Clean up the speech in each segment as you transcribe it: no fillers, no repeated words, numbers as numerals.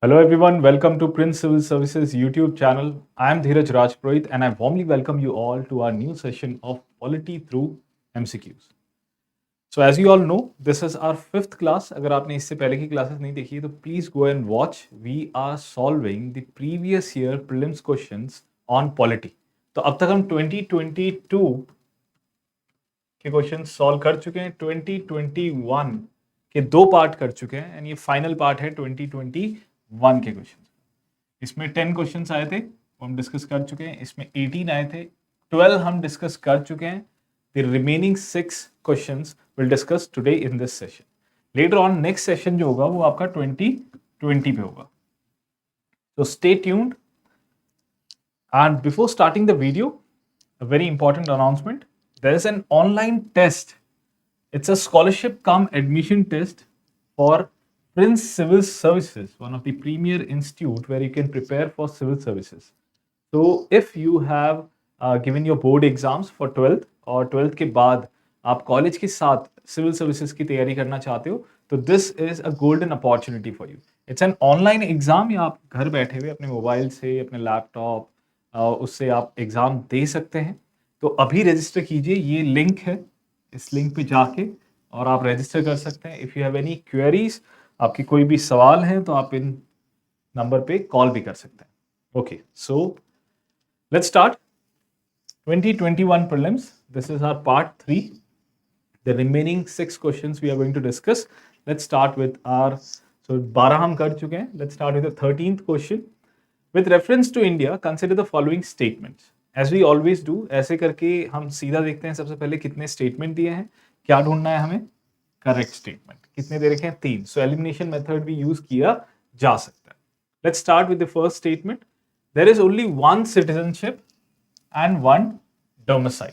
Hello everyone, welcome to Prince Civil Services YouTube channel. I am Dheeraj Rajpurohit and I warmly welcome you all to our new session of Polity through MCQs. So as you all know, this is our fifth class. अगर आपने इससे पहले की classes नहीं देखी है तो please go and watch. We are solving the previous year prelims questions on polity. तो अब तक हम 2022 के क्वेश्चन सॉल्व कर चुके हैं, 2021 के दो पार्ट कर चुके हैं एंड ये फाइनल पार्ट है 2021 के क्वेश्चन। इसमें 10 क्वेश्चंस आए थे वो हम डिस्कस कर चुके हैं, इसमें 18 आए थे, 12 हम डिस्कस कर चुके हैं। The remaining 6 questions will discuss today in this session. Later on next session जो होगा वो आपका 2020 पे होगा। So stay tuned. And before starting the video, a very important announcement. There is an online test. It's a scholarship cum admission test for Prince Civil Services, one of the premier institute where you can prepare for civil services. So if you have given your board exams for 12th और 12th के बाद आप college के साथ civil services की तैयारी करना चाहते हो तो this is a golden opportunity for you. It's an online exam या आप घर बैठे हुए अपने मोबाइल से अपने लैपटॉप उससे आप एग्जाम दे सकते हैं। तो अभी रजिस्टर कीजिए, ये लिंक है, इस लिंक पे जाके और आप रजिस्टर कर सकते हैं। If you have any queries, आपके कोई भी सवाल हैं तो आप इन नंबर पे कॉल भी कर सकते हैं। Okay, so let's start 2021 prelims. This is our part 3. The remaining 6 questions we are going to discuss. Let's start with our, so 12 हम कर चुके हैं. Let's start with the 13th question. With reference to India, consider the following statements. As we always do, ऐसे करके हम सीधा देखते हैं सबसे पहले कितने स्टेटमेंट दिए हैं, क्या ढूंढना है हमें, करेक्ट स्टेटमेंट। कितने दे रखे हैं, 3। सो एलिमिनेशन मेथड भी यूज किया जा सकता है। Let's start with the first statement. There is only one citizenship and one domicile.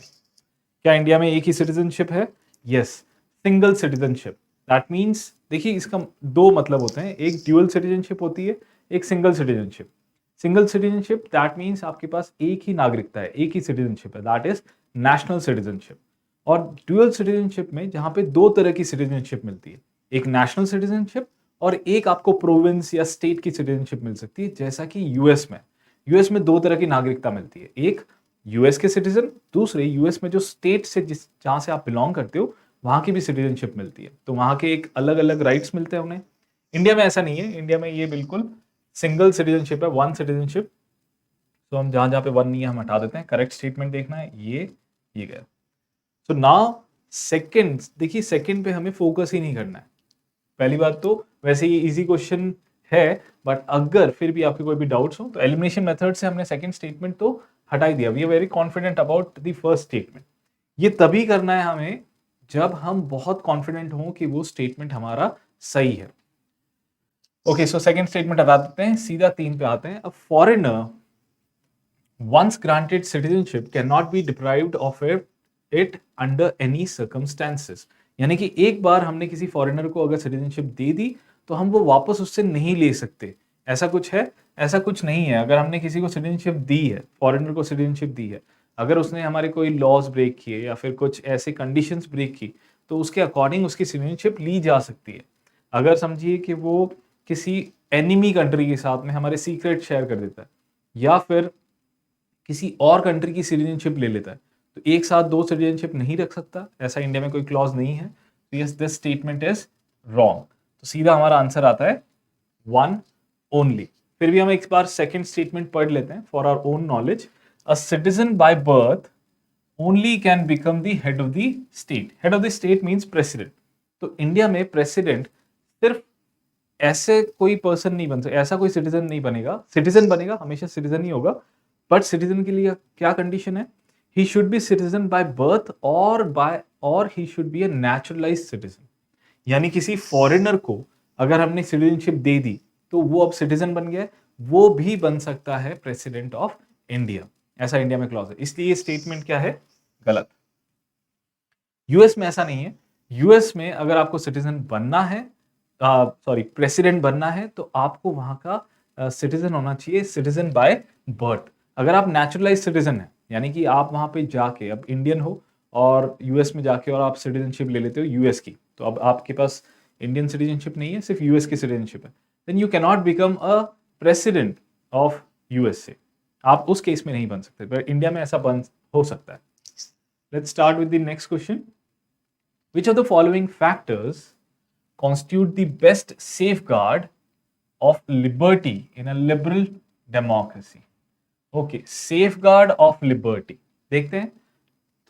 क्या इंडिया में एक ही सिटीजनशिप है? Yes, single citizenship. That means, देखिए इसका दो मतलब होते हैं, एक ड्यूअल सिटीजनशिप होती है, एक single citizenship. Single citizenship that means आपके पास एक ही नागरिकता है, एक ही सिटीजनशिप है, दैट इज नेशनल सिटीजनशिप। और ड्यूअल सिटीजनशिप में जहां पे दो तरह की सिटीजनशिप मिलती है, एक नेशनल सिटीजनशिप और एक आपको प्रोविंस या स्टेट की सिटीजनशिप मिल सकती है, जैसा कि यूएस में दो तरह की नागरिकता मिलती है, एक यूएस के सिटीजन, दूसरे यूएस में जो स्टेट से जहां से आप बिलोंग करते हो वहां की भी सिटीजनशिप मिलती है, तो वहां के एक अलग अलग राइट्स मिलते हैं उन्हें। इंडिया में ऐसा नहीं है, इंडिया में ये बिल्कुल सिंगल सिटीजनशिप है, वन सिटीजनशिप। तो हम जहां जहां पे वन नहीं है हम हटा देते हैं। करेक्ट स्टेटमेंट देखना है, ये गया। सो नाउ सेकंड, देखिए सेकंड पे हमें फोकस ही नहीं करना है। पहली बात तो वैसे ये इजी क्वेश्चन है, बट अगर फिर भी आपके कोई भी डाउट्स हो तो एलिमिनेशन मेथड से हमने सेकंड स्टेटमेंट तो हटा ही दिया। We are very confident about the first statement. ये तभी करना है हमें जब हम बहुत कॉन्फिडेंट हों कि वो स्टेटमेंट हमारा सही है। ओके, सो सेकंड स्टेटमेंट हटा देते हैं, सीधा 3 पे आते हैं। A foreigner once granted citizenship cannot be deprived of it under any circumstances। यानी कि एक बार हमने किसी फॉरेनर को अगर सिटीजनशिप दे दी तो हम वो वापस उससे नहीं ले सकते। ऐसा कुछ है? ऐसा कुछ नहीं है। अगर हमने किसी को सिटीजनशिप दी है, फॉरेनर को सिटीजनशिप दी है, अगर उसने हमारे कोई लॉज ब्रेक किए या फिर कुछ ऐसे कंडीशंस ब्रेक की तो उसके अकॉर्डिंग उसकी सिटीजनशिप ली जा सकती है। अगर समझिए कि वो किसी एनिमी कंट्री के साथ में हमारे सीक्रेट शेयर कर देता है या फिर किसी और कंट्री की सिटीजनशिप ले लेता है, तो एक साथ दो सिटीजनशिप नहीं रख सकता, ऐसा इंडिया में कोई क्लॉज नहीं है। तो yes, this statement is wrong. तो सीधा हमारा आंसर आता है वन ओनली। फिर भी हम एक बार सेकंड स्टेटमेंट पढ़ लेते हैं for our own knowledge. A citizen by birth only can become the head of the state. Head of the state means president. तो इंडिया में प्रेसिडेंट सिर्फ ऐसे कोई पर्सन नहीं बन सकता, ऐसा कोई सिटीजन नहीं बनेगा। सिटीजन बनेगा, हमेशा सिटीजन ही होगा, बट सिटीजन के लिए क्या कंडीशन है? He should be citizen by birth और he should be a naturalised citizen. यानी किसी फॉरेनर को अगर हमने सिटीजनशिप दे दी तो वो अब सिटीजन बन गया, वो भी बन सकता है प्रेसिडेंट ऑफ इंडिया। ऐसा इंडिया में क्लॉज है, इसलिए ये स्टेटमेंट क्या है? गलत। यूएस में ऐसा नहीं है। यूएस में अगर आपको सिटीजन बनना है, प्रेसिडेंट बनना है, तो आपको वहां का सिटीजन होना चाहिए सिटीजन बाय बर्थ। अगर आप नेचुरलाइज सिटीजन है, यानी कि आप वहां पे जाके अब इंडियन हो और यूएस में जाके और आप सिटीजनशिप ले लेते हो यूएस की, तो अब आपके पास इंडियन सिटीजनशिप नहीं है, सिर्फ यूएस की सिटीजनशिप है। Then you cannot become a president of USA. आप उस केस में नहीं बन सकते, पर इंडिया में ऐसा बन हो सकता है। Let's start with the next question. Which of the following factors constitute the best safeguard of liberty in a liberal democracy? Okay, safeguard of liberty। देखते हैं,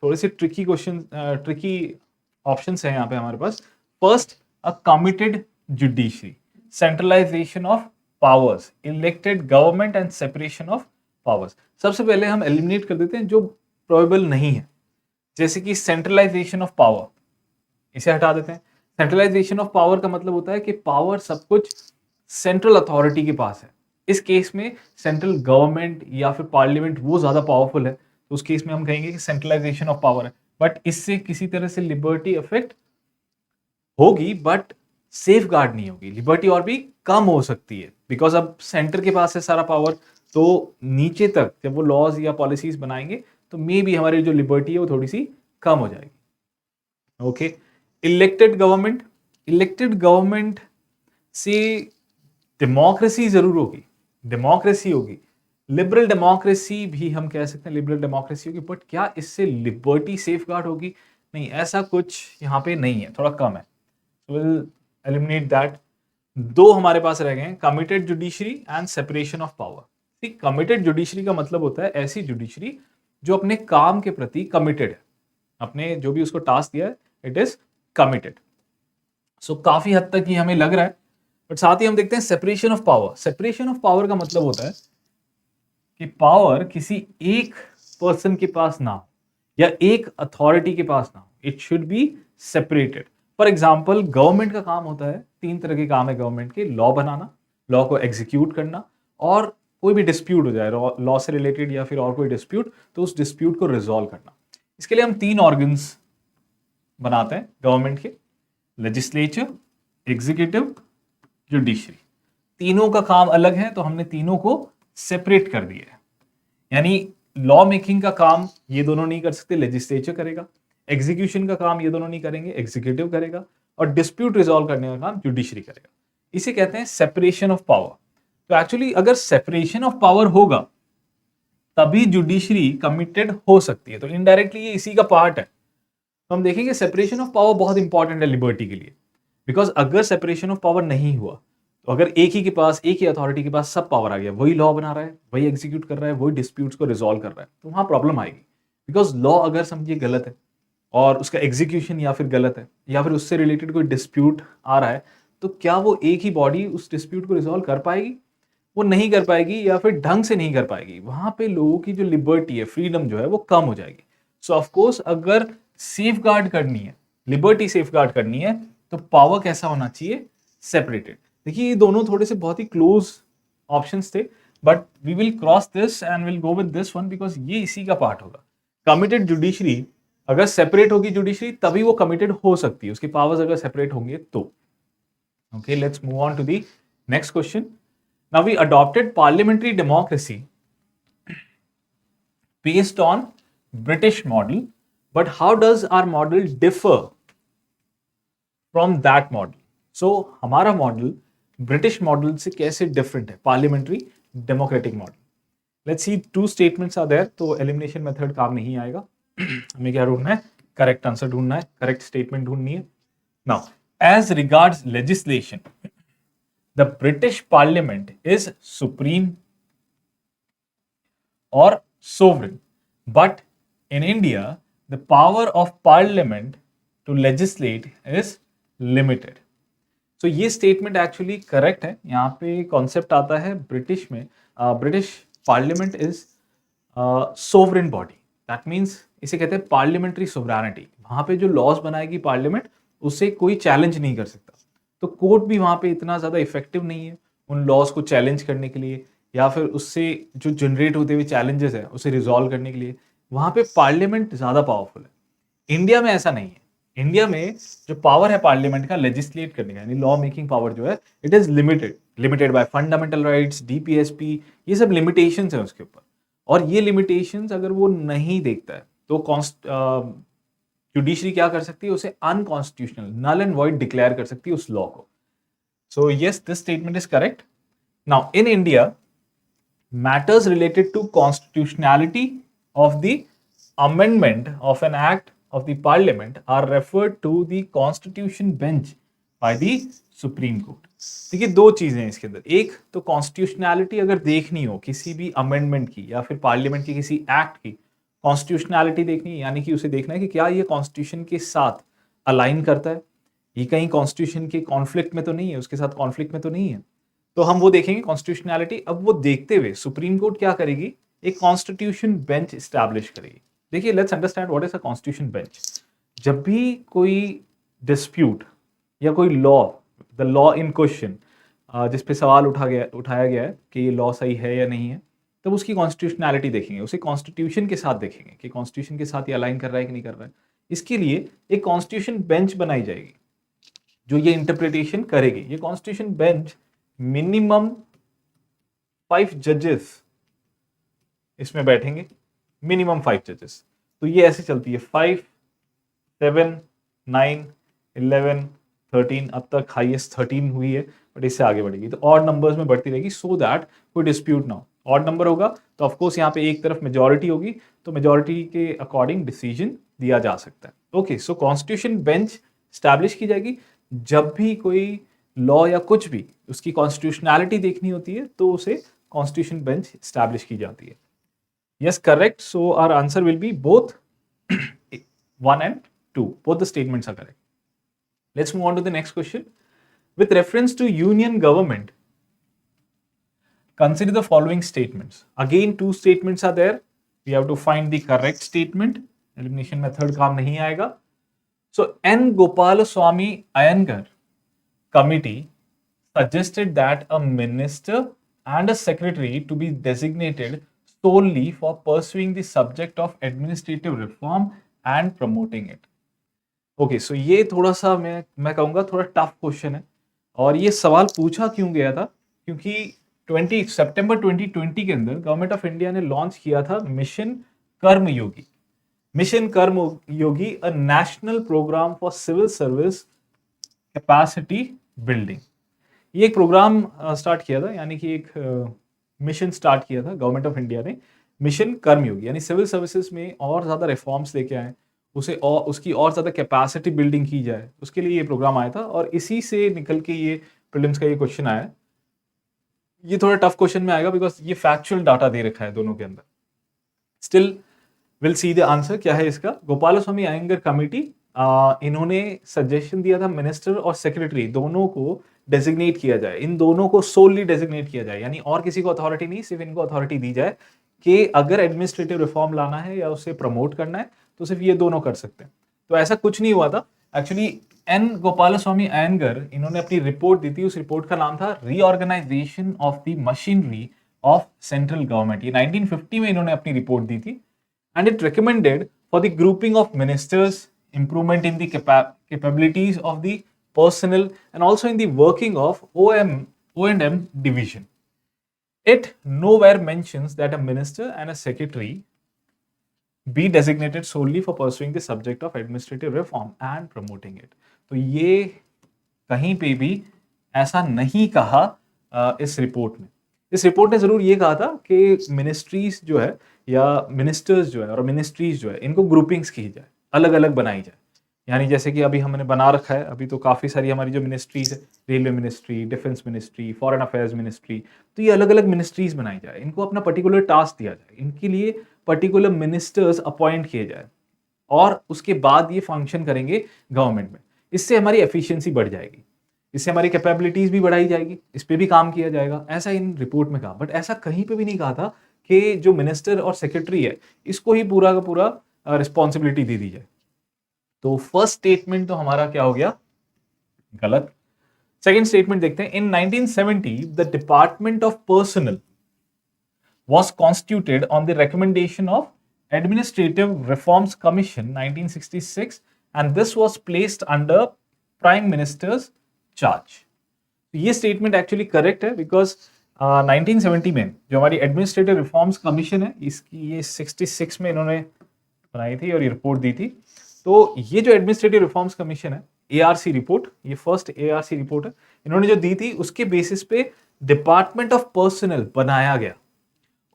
थोड़े से ट्रिकी क्वेश्चन, ट्रिकी ऑप्शंस हैं यहाँ पे हमारे पास। First, a committed judiciary, centralisation of powers, elected government and separation of powers. सबसे पहले हम एलिमिनेट कर देते हैं जो प्रोबेबल नहीं है, जैसे कि सेंट्रलाइजेशन ऑफ पावर, इसे हटा देते हैं। सेंट्रलाइजेशन ऑफ पावर का मतलब होता है कि पावर सब कुछ सेंट्रल अथॉरिटी के पास है। इस केस में सेंट्रल गवर्नमेंट या फिर पार्लियामेंट वो ज्यादा पावरफुल है, तो उस केस में हम कहेंगे कि सेंट्रलाइजेशन ऑफ पावर है। बट इससे किसी तरह से लिबर्टी अफेक्ट होगी, बट सेफ गार्ड नहीं होगी। लिबर्टी और भी कम हो सकती है, बिकॉज अब सेंटर के पास है सारा पावर, तो नीचे तक जब वो लॉज या पॉलिसीज बनाएंगे तो मे बी हमारी जो लिबर्टी है वो थोड़ी सी कम हो जाएगी। Okay, elected government, elected government से डेमोक्रेसी जरूर होगी, डेमोक्रेसी होगी, लिबरल डेमोक्रेसी भी हम कह सकते हैं, लिबरल डेमोक्रेसी होगी, बट क्या इससे लिबर्टी सेफ गार्ड होगी? नहीं, ऐसा कुछ यहाँ पे नहीं है, थोड़ा कम है। Will eliminate that. दो हमारे पास रह गए हैं, committed judiciary and separation of power. ठीक, कमिटेड जुडिशरी का मतलब होता है ऐसी जुडिशरी जो अपने काम के प्रति कमिटेड है, अपने जो भी उसको टास्क दिया है इट इज कमिटेड। सो काफी हद तक ये हमें लग रहा है, बट साथ ही हम देखते हैं separation of power. Separation of power का मतलब होता है कि पावर किसी एक पर्सन के पास ना हो या एक अथॉरिटी के पास ना हो, it should be separated. For example, government का काम होता है, तीन तरह के काम है गवर्नमेंट के, लॉ बनाना, लॉ को एग्जीक्यूट करना, और कोई भी डिस्प्यूट हो जाए लॉ से रिलेटेड या फिर और कोई डिस्प्यूट, तो उस डिस्प्यूट को रिजॉल्व करना। इसके लिए हम तीन ऑर्गन्स बनाते हैं गवर्नमेंट के, लेजिस्लेचर, एग्जीक्यूटिव, जुडिशरी। तीनों का काम अलग है, तो हमने तीनों को सेपरेट कर दिया है। यानी लॉ मेकिंग का काम ये दोनों नहीं कर सकते, लेजिस्लेचर करेगा। एग्जीक्यूशन का काम ये दोनों नहीं करेंगे, एग्जीक्यूटिव करेगा। और डिस्प्यूट रिजॉल्व करने का काम जुडिशरी करेगा। इसे कहते हैं सेपरेशन ऑफ पावर। तो एक्चुअली अगर सेपरेशन ऑफ पावर होगा तभी जुडिशरी कमिटेड हो सकती है, तो इनडायरेक्टली ये इसी का पार्ट है। तो हम देखेंगे सेपरेशन ऑफ पावर बहुत इंपॉर्टेंट है लिबर्टी के लिए, बिकॉज अगर सेपरेशन ऑफ पावर नहीं हुआ तो अगर एक ही के पास, एक ही अथॉरिटी के पास सब पावर आ गया, वही लॉ बना रहा है, वही एग्जीक्यूट कर रहा है, वही डिस्प्यूट्स को रिजॉल्व कर रहा है, तो वहां प्रॉब्लम आएगी। बिकॉज लॉ अगर समझिए गलत है और उसका एग्जीक्यूशन या फिर गलत है, या फिर उससे रिलेटेड कोई डिस्प्यूट आ रहा है, तो क्या वो एक ही बॉडी उस डिस्प्यूट को रिजॉल्व कर पाएगी? वो नहीं कर पाएगी, या फिर ढंग से नहीं कर पाएगी। वहां पे लोगों की जो लिबर्टी है, फ्रीडम जो है, वो कम हो जाएगी। सो ऑफकोर्स अगर सेफ गार्ड करनी है, लिबर्टी सेफ गार्ड करनी है, तो पावर कैसा होना चाहिए? सेपरेटेड। देखिए ये दोनों थोड़े से बहुत ही क्लोज ऑप्शंस थे, but we will cross this and will go with this one, because ये इसी का पार्ट होगा। कमिटेड जुडिशरी, अगर सेपरेट होगी जुडिशरी तभी वो कमिटेड हो सकती है, उसके पावर्स अगर सेपरेट होंगे तो। Okay, let's move on to the next question. Now we adopted parliamentary democracy based on British model, but how does our model differ from that model? So हमारा मॉडल ब्रिटिश मॉडल से कैसे different है? Parliamentary democratic model. Let's see, two statements are there, तो elimination method काम नहीं आएगा। हमें क्या ढूंढना है? करेक्ट आंसर ढूंढना है, करेक्ट स्टेटमेंट ढूंढनी है। Now as regards legislation, the British parliament is supreme or sovereign, but in India the power of parliament to legislate is limited. So ये स्टेटमेंट एक्चुअली करेक्ट है। यहाँ पे कॉन्सेप्ट आता है ब्रिटिश में, British parliament is sovereign body, that means इसे कहते हैं पार्लियामेंट्री सोवरेनिटी। वहाँ पे जो लॉज बनाएगी पार्लियामेंट, उसे कोई चैलेंज नहीं कर सकता। तो कोर्ट भी वहाँ पे इतना ज़्यादा इफेक्टिव नहीं है उन लॉज को चैलेंज करने के लिए, या फिर उससे जो जनरेट होते हुए चैलेंजेस है उसे रिजॉल्व करने के लिए। वहाँ पे पार्लियामेंट ज़्यादा पावरफुल है। इंडिया में ऐसा नहीं है। इंडिया में जो पावर है पार्लियामेंट का लेजिस्लेट करने का, यानी लॉ मेकिंग पावर जो है, it is limited, limited by fundamental rights, DPSP, ये सब लिमिटेशंस है उसके ऊपर। और ये लिमिटेशंस अगर वो नहीं देखता है तो जुडिशरी क्या कर सकती है? उसे unconstitutional, null and void declare कर सकती है उस लॉ को। So yes, this statement is correct. Now in India, matters related to constitutionality of the amendment of an act of the parliament are referred to the constitution bench by the supreme court. देखिए दो चीजें हैं इसके अंदर, एक तो constitutionality अगर देखनी हो किसी भी अमेंडमेंट की या फिर पार्लियामेंट की किसी एक्ट की कॉन्स्टिट्यूशनैलिटी देखनी है, यानी कि उसे देखना है कि क्या ये कॉन्स्टिट्यूशन के साथ अलाइन करता है, ये कहीं कॉन्स्टिट्यूशन के कॉन्फ्लिक्ट में तो नहीं है, उसके साथ कॉन्फ्लिक्ट में तो नहीं है, तो हम वो देखेंगे कॉन्स्टिट्यूशनैलिटी। अब वो देखते हुए सुप्रीम कोर्ट क्या करेगी, एक कॉन्स्टिट्यूशन बेंच स्टैब्लिश करेगी। देखिए let's understand what is a constitution bench. जब भी कोई डिस्प्यूट या कोई law, the law in question, जिस पे सवाल उठाया गया है कि ये लॉ सही है या नहीं है, तब उसकी कॉन्स्टिट्यूशनैलिटी देखेंगे, उसे कॉन्स्टिट्यूशन के साथ देखेंगे कि कॉन्स्टिट्यूशन के साथ ये अलाइन कर रहा है कि नहीं कर रहा है। इसके लिए एक कॉन्स्टिट्यूशन बेंच बनाई जाएगी जो ये इंटरप्रिटेशन करेगी। ये कॉन्स्टिट्यूशन बेंच मिनिमम 5 जजेस इसमें बैठेंगे, मिनिमम 5 जजेस। तो ये ऐसे चलती है 5, 7, 9, 11, 13, अब तक हाईएस्ट 13 हुई है, बट इससे आगे बढ़ेगी तो ऑड नंबर्स में बढ़ती रहेगी, सो दैट कोई डिस्प्यूट ना हो। ऑड नंबर होगा तो ऑफकोर्स यहाँ पे एक तरफ मेजोरिटी होगी, तो मेजोरिटी के अकॉर्डिंग डिसीजन दिया जा सकता है। ओके, सो कॉन्स्टिट्यूशन बेंच स्टैब्लिश की जाएगी जब भी कोई लॉ या कुछ भी उसकी कॉन्स्टिट्यूशनैलिटी देखनी होती है, तो उसे कॉन्स्टिट्यूशन बेंच स्टैब्लिश की जाती है। Yes, correct. So our answer will be both 1 and 2. Both the statements are correct. Let's move on to the next question. With reference to union government, consider the following statements. Again, 2 statements are there. We have to find the correct statement. Elimination method काम नहीं आएगा. So N. Gopalaswamy Iyengar committee suggested that a minister and a secretary to be designated solely for pursuing the subject of administrative reform and promoting it. Okay, so ये थोड़ा सा मैं कहूँगा थोड़ा tough question है, और ये सवाल पूछा क्यों गया था, क्योंकि 20 सितंबर 2020 के अंदर गवर्नमेंट ऑफ इंडिया ने लॉन्च किया था mission Karmayogi. Mission Karmayogi, a national program for civil service capacity building. ये एक प्रोग्राम स्टार्ट किया था, यानी कि एक मिशन स्टार्ट किया था गवर्नमेंट ऑफ इंडिया ने, मिशन कर्मयोगी, यानी सिविल सर्विसेज में और ज़्यादा रिफॉर्म्स लेके आए, उसे और उसकी और ज़्यादा कैपेसिटी बिल्डिंग की जाए, उसके लिए ये प्रोग्राम आया था, और इसी से निकल के ये प्रीलिम्स का ये क्वेश्चन आया। ये थोड़ा टफ क्वेश्चन में आएगा बिकॉज ये फैक्चुअल डाटा दे रखा है दोनों के अंदर। Still will see the answer क्या है इसका। गोपालस्वामी अयंगर कमेटी, इन्होंने सजेशन दिया था मिनिस्टर और सेक्रेटरी दोनों को डेजिग्नेट किया जाए, इन दोनों को सोलली डेजिग्नेट किया जाए, यानी और किसी को अथॉरिटी नहीं, सिर्फ इनको अथॉरिटी दी जाए कि अगर एडमिनिस्ट्रेटिव रिफॉर्म लाना है या उसे प्रमोट करना है तो सिर्फ ये दोनों कर सकते हैं। तो ऐसा कुछ नहीं हुआ था एक्चुअली। एन गोपालस्वामी अयंगर, इन्होंने अपनी रिपोर्ट दी थी, उस रिपोर्ट का नाम था reorganisation of the machinery of central government. ये 1950 में इन्होंने अपनी रिपोर्ट दी थी, and it recommended for the grouping of ministers, improvement in the capabilities of the personnel, and also in the working of O&M division. It nowhere mentions that a minister and a secretary be designated solely for pursuing the subject of administrative reform and promoting it. तो ये कहीं पे भी ऐसा नहीं कहा इस report में। इस रिपोर्ट ने जरूर ये कहा था कि मिनिस्ट्रीज जो है या मिनिस्टर्स जो है और मिनिस्ट्रीज जो है, इनको ग्रुपिंग्स की जाए, अलग अलग बनाई जाए। यानी जैसे कि अभी हमने बना रखा है, अभी तो काफ़ी सारी हमारी जो मिनिस्ट्रीज है, railway ministry, defence ministry, foreign affairs ministry, तो ये अलग अलग मिनिस्ट्रीज बनाई जाए, इनको अपना पर्टिकुलर टास्क दिया जाए, इनके लिए पर्टिकुलर मिनिस्टर्स अपॉइंट किए जाए, और उसके बाद ये फंक्शन करेंगे गवर्नमेंट में। इससे हमारी एफिशिएंसी बढ़ जाएगी, इससे हमारी कैपेबिलिटीज भी बढ़ाई जाएगी, इस पर भी काम किया जाएगा, ऐसा इन रिपोर्ट में कहा। बट ऐसा कहीं पे भी नहीं कहा था कि जो मिनिस्टर और सेक्रेटरी है इसको ही पूरा का पूरा रिस्पॉन्सिबिलिटी दे दी जाए। तो फर्स्ट स्टेटमेंट तो हमारा क्या हो गया, गलत। सेकेंड स्टेटमेंट देखते हैं। इन 1970 the department of personal was constituted on the recommendation of Administrative Reforms Commission 1966, and this was placed under Prime Minister's charge. ये स्टेटमेंट एक्चुअली करेक्ट है बिकॉज 1970 में जो हमारी एडमिनिस्ट्रेटिव रिफॉर्म्स कमीशन है, इसकी ये 66 में इन्होंने बनाई थी और ये रिपोर्ट दी थी। तो ये जो एडमिनिस्ट्रेटिव रिफॉर्म्स कमीशन है, ARC रिपोर्ट, ये फर्स्ट ARC रिपोर्ट है, इन्होंने जो दी थी उसके बेसिस पे डिपार्टमेंट ऑफ पर्सनल बनाया गया,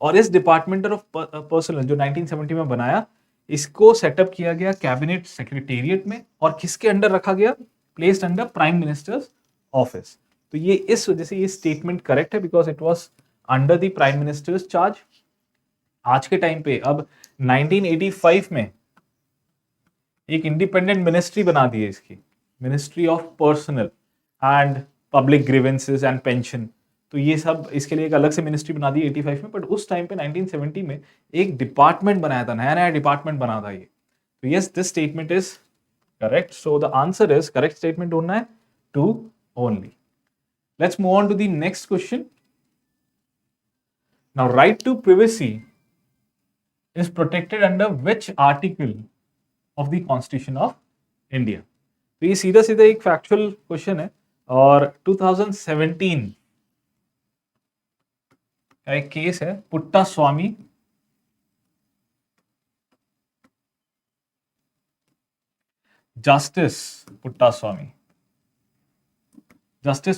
और इस डिपार्टमेंट ऑफ पर्सनल जो 1970 में बनाया, इसको सेटअप किया गया कैबिनेट सेक्रेटेरिएट में, और किसके अंडर रखा गया, placed under prime minister's office. तो ये इस वजह से ये स्टेटमेंट करेक्ट है, because it was under the prime ministers charge. आज के टाइम पे अब 1985 में एक इंडिपेंडेंट मिनिस्ट्री बना दी है इसकी, ministry of personal and public grievances and pension. तो ये सब इसके लिए एक अलग से मिनिस्ट्री बना दी 85 में, बट उस टाइम पे 1970 में एक डिपार्टमेंट बनाया था, नया नया डिपार्टमेंट बना था ये। तो yes, this statement is correct, so the answer is, correct statement ढूंढना है 2 only. Let's move on to the next question. Now right to privacy is protected under which article of the Constitution of India? तो ये सीधा सीधा एक factual question है, और 2017 का एक केस है पुट्टास्वामी जस्टिस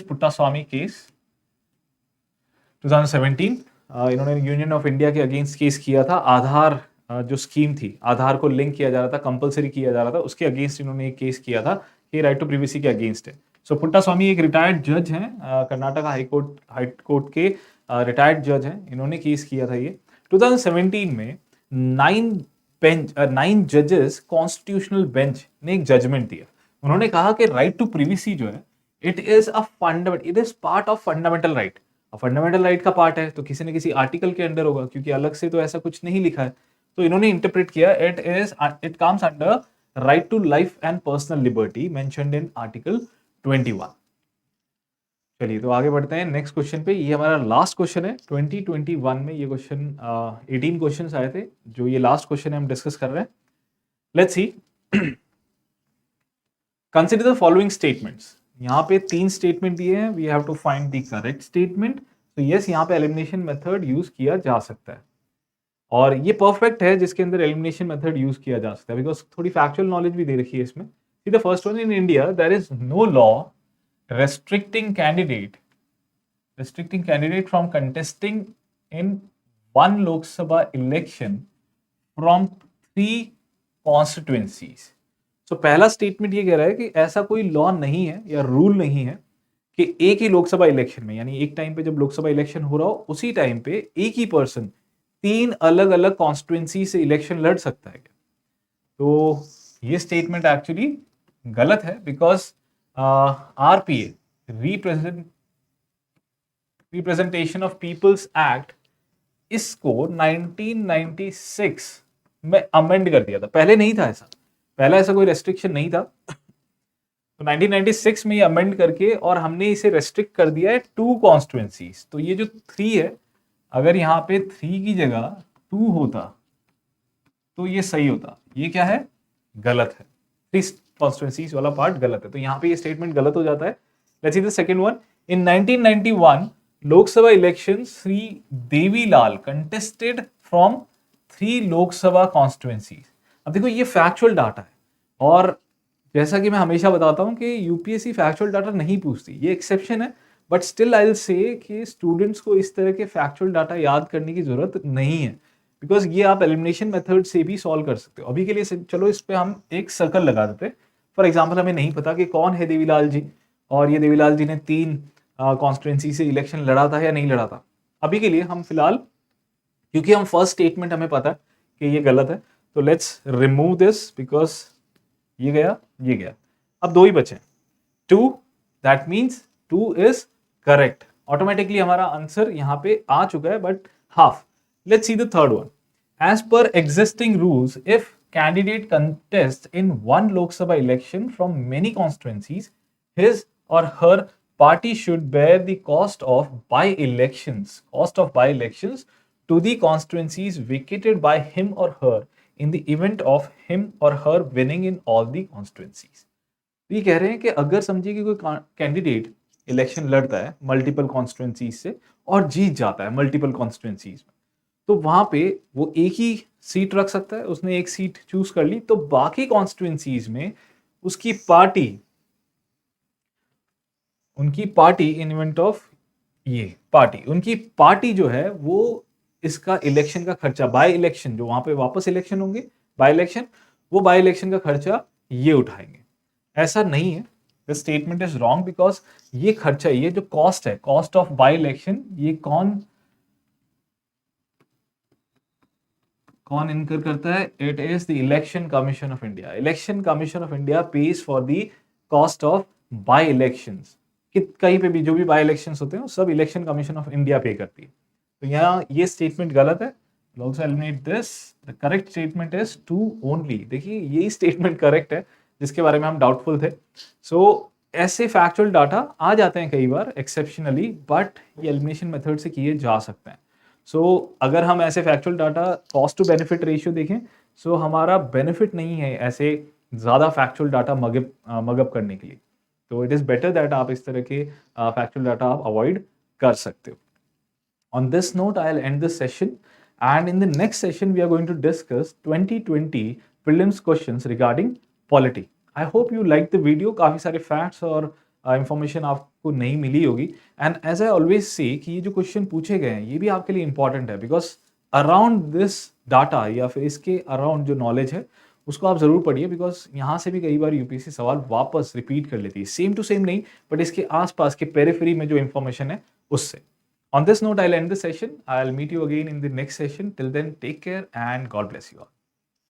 पुट्टास्वामी केस 2017। इन्होंने यूनियन ऑफ इंडिया के अगेंस्ट केस किया था। आधार जो स्कीम थी, आधार को लिंक किया जा रहा था, कंपलसरी किया जा रहा था, उसके अगेंस्ट इन्होंने एक केस किया था कि राइट टू प्रिवेसी के अगेंस्ट है। सो पुट्टास्वामी एक रिटायर्ड जज हैं, कर्नाटका हाईकोर्ट के रिटायर्ड जज हैं। इन्होंने केस किया था ये 2017 में। 9 जजेस कॉन्स्टिट्यूशनल बेंच ने एक जजमेंट दिया। उन्होंने कहा कि राइट टू प्रिवेसी जो है, it is part of fundamental right. Fundamental right का पार्ट है तो किसी न किसी आर्टिकल के अंडर होगा, क्योंकि अलग से तो ऐसा कुछ नहीं लिखा है। तो इन्होंने इंटरप्रेट किया it comes under right to life and personal liberty mentioned in article 21। चलिए तो आगे बढ़ते हैं नेक्स्ट क्वेश्चन पे। ये हमारा लास्ट क्वेश्चन है 2021 में। ये क्वेश्चन 18 क्वेश्चंस आए थे, जो ये लास्ट क्वेश्चन हम डिस्कस कर रहे हैं। Let's see, consider the following statements. यहाँ पे 3 स्टेटमेंट दिए हैं, we have to find the correct statement. तो यस, यहाँ पे एलिमिनेशन मेथड यूज किया जा सकता है, और ये परफेक्ट है जिसके अंदर एलिमिनेशन मेथड यूज किया जा सकता है, बिकॉज थोड़ी फैक्चुअल नॉलेज भी दे रखी है इसमें। The first one, in India there is no law restricting candidate from contesting in one Lok Sabha election from 3 constituencies. So पहला स्टेटमेंट ये कह रहा है कि ऐसा कोई लॉ नहीं है या रूल नहीं है कि एक ही लोकसभा इलेक्शन में, यानी एक टाइम पे जब लोकसभा इलेक्शन हो रहा हो उसी टाइम पे एक ही पर्सन 3 अलग अलग कॉन्स्टिट्यूएंसी से इलेक्शन लड़ सकता है। तो ये स्टेटमेंट एक्चुअली गलत है, because RPA, representation of people's act, इसको 1996 में अमेंड कर दिया था। पहले नहीं था ऐसा, पहला ऐसा कोई रेस्ट्रिक्शन नहीं था। तो 1996 में ये अमेंड करके और हमने इसे रेस्ट्रिक्ट कर दिया है 2 कॉन्स्टिट्यूएंसीज। तो ये जो 3 है, अगर यहाँ पे 3 की जगह 2 होता तो ये सही होता। ये क्या है, गलत है। 3 कॉन्स्टिट्यूएंसीज वाला पार्ट गलत है, तो यहाँ पे ये स्टेटमेंट गलत हो जाता है। Let's see the second one. In 1991 Lok Sabha election, Shri Devilal contested from 3 Lok Sabha constituencies. अब देखो ये फैक्चुअल डाटा है, और जैसा कि मैं हमेशा बताता हूं कि यूपीएससी फैक्चुअल डाटा नहीं पूछती, ये एक्सेप्शन है, but still I will say कि स्टूडेंट्स को इस तरह के फैक्चुअल डाटा याद करने की जरूरत नहीं है, बिकॉज ये आप एलिमिनेशन मेथड से भी सॉल्व कर सकते हो। अभी के लिए चलो इस पे हम एक सर्कल लगा देते हैं। फॉर एग्जाम्पल, हमें नहीं पता कि कौन है देवीलाल जी, और ये देवीलाल जी ने 3 कॉन्स्टिट्यूएंसी से इलेक्शन लड़ा था या नहीं लड़ा था। अभी के लिए हम फिलहाल, क्योंकि हम फर्स्ट स्टेटमेंट हमें पता है कि ये गलत है, तो लेट्स रिमूव दिस, बिकॉज ये गया, ये गया। अब 2 ही बचे, 2, that means 2 is correct. Automatically हमारा आंसर यहाँ पे आ चुका है, but half. Let's see the third one. As per existing rules, if candidate contests in one Lok Sabha election from many constituencies, his or her party should bear the cost of by-elections to the constituencies vacated by him or her in the event of him or her winning in all the constituencies. ये कह रहे हैं कि अगर समझिए कि कोई candidate election लड़ता है मल्टीपल कॉन्स्टिट्यूएंसीज से और जीत जाता है मल्टीपल कॉन्स्टिट्यूएंसीज में, तो वहां पे वो एक ही सीट रख सकता है। उसने एक सीट चूज कर ली, तो बाकी कॉन्स्टिट्यूएंसीज में उसकी पार्टी उनकी पार्टी इन इवेंट ऑफ ये पार्टी, उनकी पार्टी जो है वो इसका इलेक्शन का खर्चा, बाय इलेक्शन जो वहां पे वापस इलेक्शन होंगे, बाय इलेक्शन, वो बाय इलेक्शन का खर्चा ये उठाएंगे। ऐसा नहीं है, the statement is wrong because ये खर्चा, ये जो कॉस्ट है, कॉस्ट ऑफ बाय इलेक्शन, ये कौन इनकर करता है? It is the election commission of India. Election commission of India pays for the cost of by elections. कहीं पे भी जो भी बाय इलेक्शंस होते हैं वो सब इलेक्शन कमीशन ऑफ इंडिया पे करती है। तो यहाँ ये स्टेटमेंट गलत है। Also eliminate this, the correct statement is two only. देखिए यही स्टेटमेंट करेक्ट है जिसके बारे में हम डाउटफुल थे। सो ऐसे फैक्चुअल डाटा आ जाते हैं कई बार एक्सेप्शनली, बट ये एलिमिनेशन मेथड से किए जा सकते हैं। सो अगर हम ऐसे factual data cost to benefit ratio देखें, सो हमारा बेनिफिट नहीं है ऐसे ज़्यादा फैक्चुअल डाटा मगअप करने के लिए। तो इट इज़ बेटर दैट आप इस तरह के फैक्चुअल डाटा आप अवॉइड कर सकते हो। On this note, I'll end this session, and in the next session, we are going to discuss 2020 prelims questions regarding polity. I hope you liked the video. काफ़ी सारे facts और information आपको नहीं मिली होगी। And as I always say कि ये जो question पूछे गए हैं ये भी आपके लिए important है, because around this data या फिर इसके around जो knowledge है उसको आप जरूर पढ़िए, बिकॉज यहाँ से भी कई बार यूपीएससी सवाल वापस रिपीट कर लेती है, सेम टू सेम नहीं बट इसके आसपास के पेरिफेरी में जो इंफॉर्मेशन है उससे। On this note, I'll end the session. I'll meet you again in the next session. Till then, take care and God bless you all.